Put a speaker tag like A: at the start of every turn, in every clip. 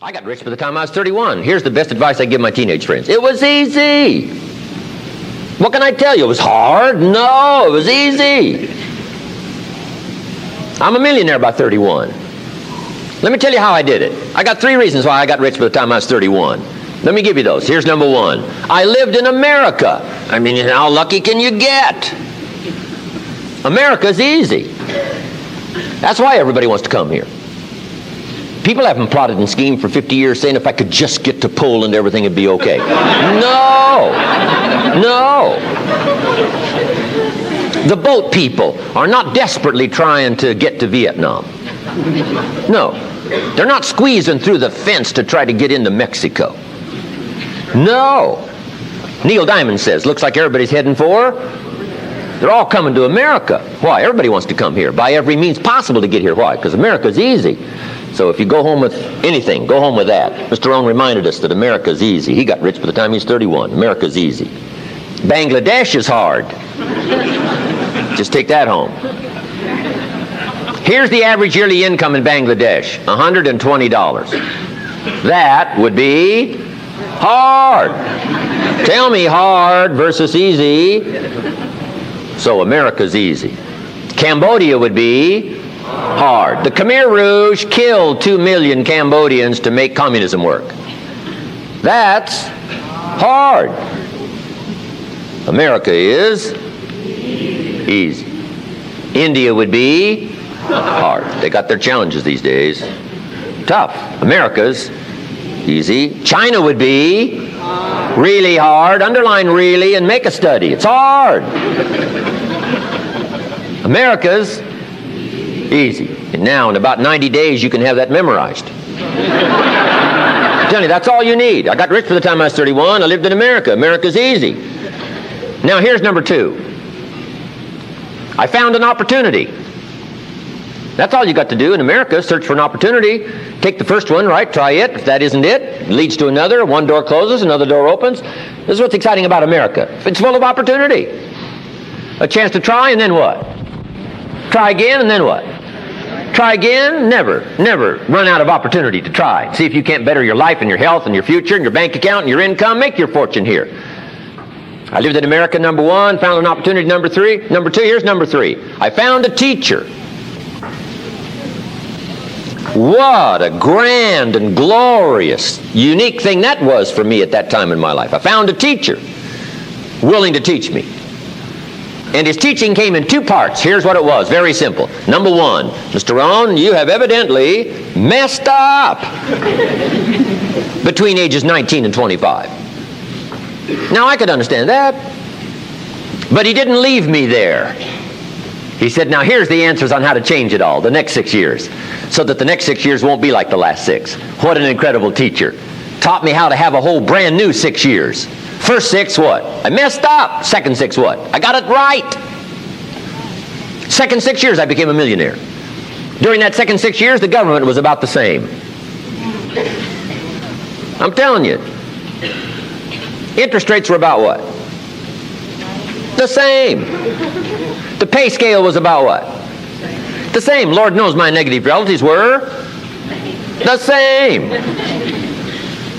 A: I got rich by the time I was 31. Here's the best advice I give my teenage friends. It was easy. What can I tell you? It was hard? No, it was easy. I'm a millionaire by 31. Let me tell you how I did it. I got 3 reasons why I got rich by the time I was 31. Let me give you those. Here's number 1. I lived in America. I mean, how lucky can you get? America's easy. That's why everybody wants to come here. People haven't plotted and schemed for 50 years saying if I could just get to Poland, everything would be okay. No. No. The boat people are not desperately trying to get to Vietnam. No. They're not squeezing through the fence to try to get into Mexico. No. Neil Diamond says, looks like everybody's heading for... They're all coming to America. Why? Everybody wants to come here. By every means possible to get here. Why? Because America's easy. So if you go home with anything, go home with that. Mr. Rohn reminded us that America's easy. He got rich by the time he was 31. America's easy. Bangladesh is hard. Just take that home. Here's the average yearly income in Bangladesh, $120. That would be hard. Tell me hard versus easy. So America's easy. Cambodia would be hard. The Khmer Rouge killed 2 million Cambodians to make communism work. That's hard. America is easy. India would be hard. They got their challenges these days. Tough. America's easy. China would be really hard. Underline really and make a study. It's hard. America's easy. And now in about 90 days you can have that memorized. I'm telling you, that's all you need. I got rich by the time I was 31. I lived in America. America's easy. Now here's number 2. I found an opportunity. That's all you got to do in America, search for an opportunity. Take the first one, right? Try it. If that isn't it, it leads to another. One door closes, another door opens. This is what's exciting about America. It's full of opportunity. A chance to try, and then what? Try again, and then what? Try again? Never run out of opportunity to try. See if you can't better your life and your health and your future and your bank account and your income. Make your fortune here. I lived in America, number 1. Found an opportunity, number 3. Number 2, here's number 3. I found a teacher. What a grand and glorious, unique thing that was for me at that time in my life. I found a teacher willing to teach me. And his teaching came in 2 parts. Here's what it was. Very simple. Number 1, Mr. Rohn, you have evidently messed up between ages 19 and 25. Now, I could understand that. But he didn't leave me there. He said, now here's the answers on how to change it all, the next 6 years, so that the next 6 years won't be like the last 6. What an incredible teacher. Taught me how to have a whole brand new 6 years. First 6, what? I messed up. Second 6, what? I got it right. Second 6 years, I became a millionaire. During that second 6 years, the government was about the same. I'm telling you. Interest rates were about what? The same. The pay scale was about what? The same. Lord knows my negative relatives were the same.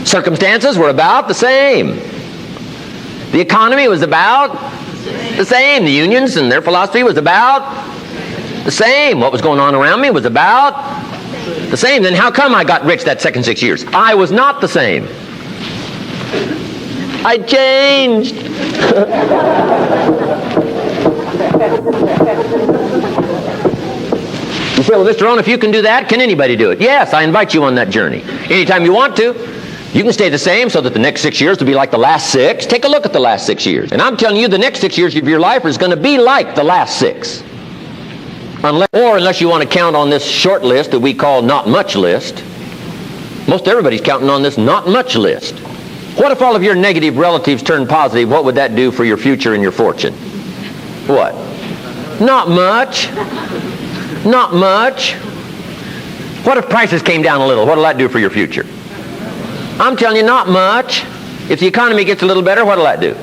A: Circumstances were about the same. The economy was about the same. The unions and their philosophy was about the same. What was going on around me was about the same. Then how come I got rich that second 6 years? I was not the same. I changed. You say, well, Mr. Rohn, if you can do that, can anybody do it? Yes, I invite you on that journey. Anytime you want to. You can stay the same so that the next 6 years will be like the last 6. Take a look at the last 6 years. And I'm telling you, the next 6 years of your life is going to be like the last 6. Unless you want to count on this short list that we call not much list. Most everybody's counting on this not much list. What if all of your negative relatives turned positive? What would that do for your future and your fortune? What? Not much. Not much. What if prices came down a little? What will that do for your future? I'm telling you, not much. If the economy gets a little better, what will that do?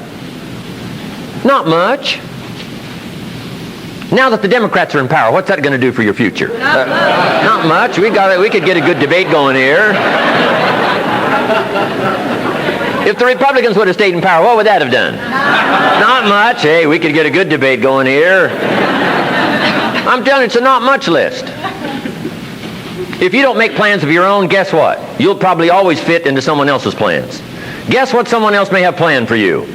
A: Not much. Now that the Democrats are in power, what's that going to do for your future? Not much. We could get a good debate going here. If the Republicans would have stayed in power, what would that have done? Not much. Hey, we could get a good debate going here. I'm telling you, it's a not much list. If you don't make plans of your own, guess what? You'll probably always fit into someone else's plans. Guess what someone else may have planned for you?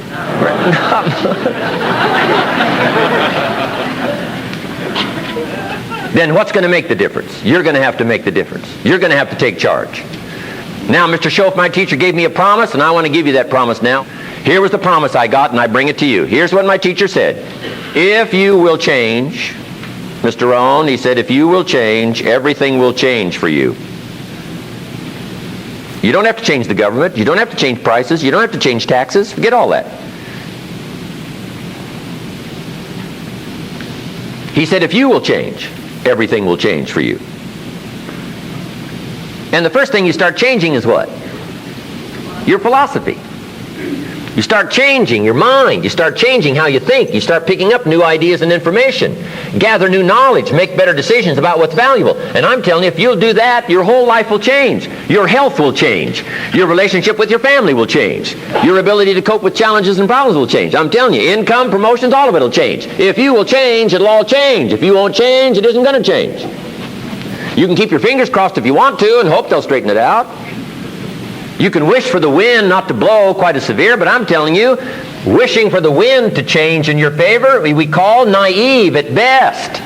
A: Then what's going to make the difference? You're going to have to make the difference. You're going to have to take charge. Now, Mr. Schoaf, my teacher, gave me a promise, and I want to give you that promise now. Here was the promise I got, and I bring it to you. Here's what my teacher said. If you will change, Mr. Rohn, he said, if you will change, everything will change for you. You don't have to change the government. You don't have to change prices. You don't have to change taxes. Forget all that. He said, if you will change, everything will change for you. And the first thing you start changing is what? Your philosophy. You start changing your mind. You start changing how you think. You start picking up new ideas and information. Gather new knowledge. Make better decisions about what's valuable. And I'm telling you, if you'll do that, your whole life will change. Your health will change. Your relationship with your family will change. Your ability to cope with challenges and problems will change. I'm telling you, income, promotions, all of it will change. If you will change, it'll all change. If you won't change, it isn't going to change. You can keep your fingers crossed if you want to and hope they'll straighten it out. You can wish for the wind not to blow quite as severe, but I'm telling you, wishing for the wind to change in your favor, we call naive at best.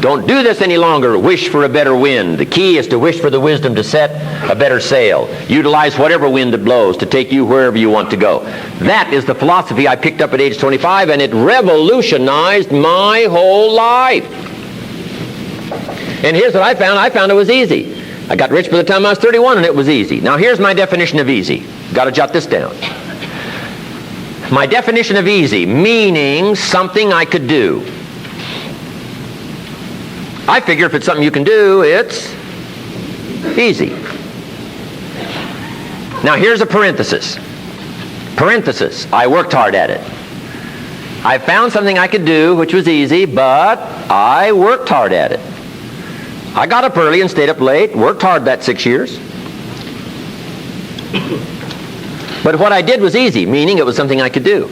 A: Don't do this any longer. Wish for a better wind. The key is to wish for the wisdom to set a better sail. Utilize whatever wind it blows to take you wherever you want to go. That is the philosophy I picked up at age 25, and it revolutionized my whole life. And here's what I found. I found it was easy. I got rich by the time I was 31, and it was easy. Now, here's my definition of easy. Got to jot this down. My definition of easy, meaning something I could do. I figure if it's something you can do, it's easy. Now, here's a parenthesis. Parenthesis. I worked hard at it. I found something I could do, which was easy, but I worked hard at it. I got up early and stayed up late, worked hard that 6 years. But what I did was easy, meaning it was something I could do.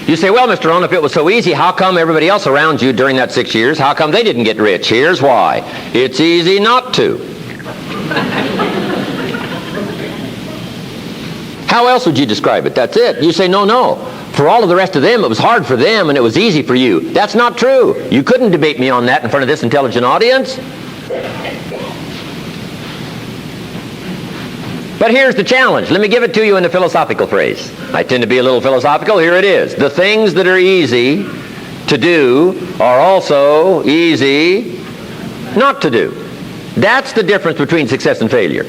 A: You say, well, Mr. Rohn, if it was so easy, how come everybody else around you during that 6 years, how come they didn't get rich? Here's why. It's easy not to. How else would you describe it? That's it. You say, no. For all of the rest of them, it was hard for them and it was easy for you. That's not true. You couldn't debate me on that in front of this intelligent audience. But here's the challenge. Let me give it to you in a philosophical phrase. I tend to be a little philosophical. Here it is. The things that are easy to do are also easy not to do. That's the difference between success and failure.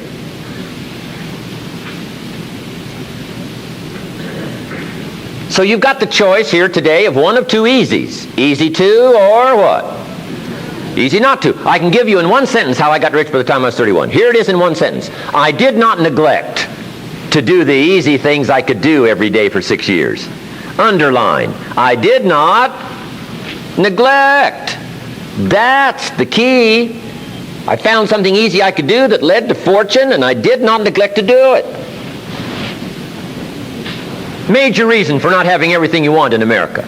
A: So you've got the choice here today of one of two easies. Easy to or what? Easy not to. I can give you in one sentence how I got rich by the time I was 31. Here it is in one sentence. I did not neglect to do the easy things I could do every day for 6 years. Underline. I did not neglect. That's the key. I found something easy I could do that led to fortune, and I did not neglect to do it. Major reason for not having everything you want in America.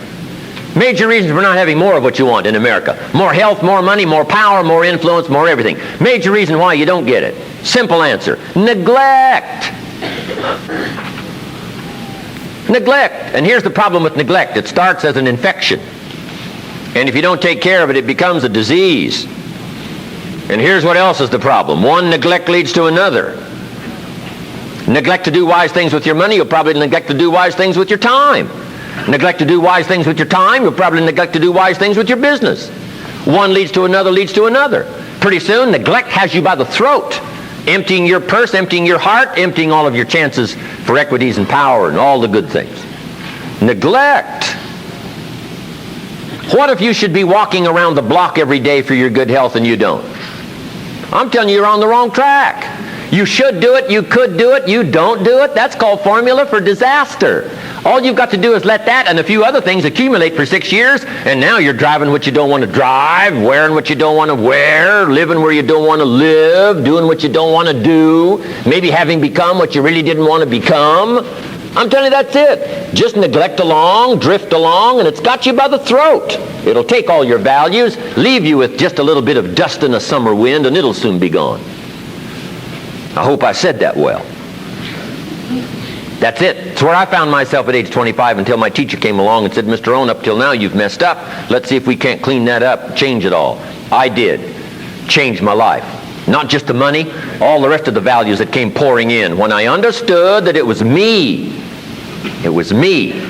A: Major reason for not having more of what you want in America. More health, more money, more power, more influence, more everything. Major reason why you don't get it. Simple answer. Neglect. Neglect. And here's the problem with neglect. It starts as an infection. And if you don't take care of it, it becomes a disease. And here's what else is the problem. One neglect leads to another. Neglect to do wise things with your money, you'll probably neglect to do wise things with your time. Neglect to do wise things with your time, you'll probably neglect to do wise things with your business. One leads to another, leads to another. Pretty soon, neglect has you by the throat, emptying your purse, emptying your heart, emptying all of your chances for equities and power and all the good things. Neglect. What if you should be walking around the block every day for your good health and you don't? I'm telling you, you're on the wrong track. You should do it, you could do it, you don't do it. That's called formula for disaster. All you've got to do is let that and a few other things accumulate for 6 years, and now you're driving what you don't want to drive, wearing what you don't want to wear, living where you don't want to live, doing what you don't want to do, maybe having become what you really didn't want to become. I'm telling you, that's it. Just neglect along, drift along, and it's got you by the throat. It'll take all your values, leave you with just a little bit of dust in a summer wind, and it'll soon be gone. I hope I said that well. That's it. It's where I found myself at age 25 until my teacher came along and said, Mr. Rohn, up till now you've messed up. Let's see if we can't clean that up, change it all. I did. Changed my life. Not just the money, all the rest of the values that came pouring in when I understood that it was me. It was me.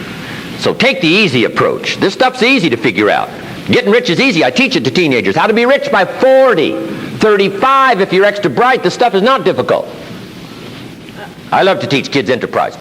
A: So take the easy approach. This stuff's easy to figure out. Getting rich is easy. I teach it to teenagers. How to be rich by 40, 35 if you're extra bright. This stuff is not difficult. I love to teach kids enterprise.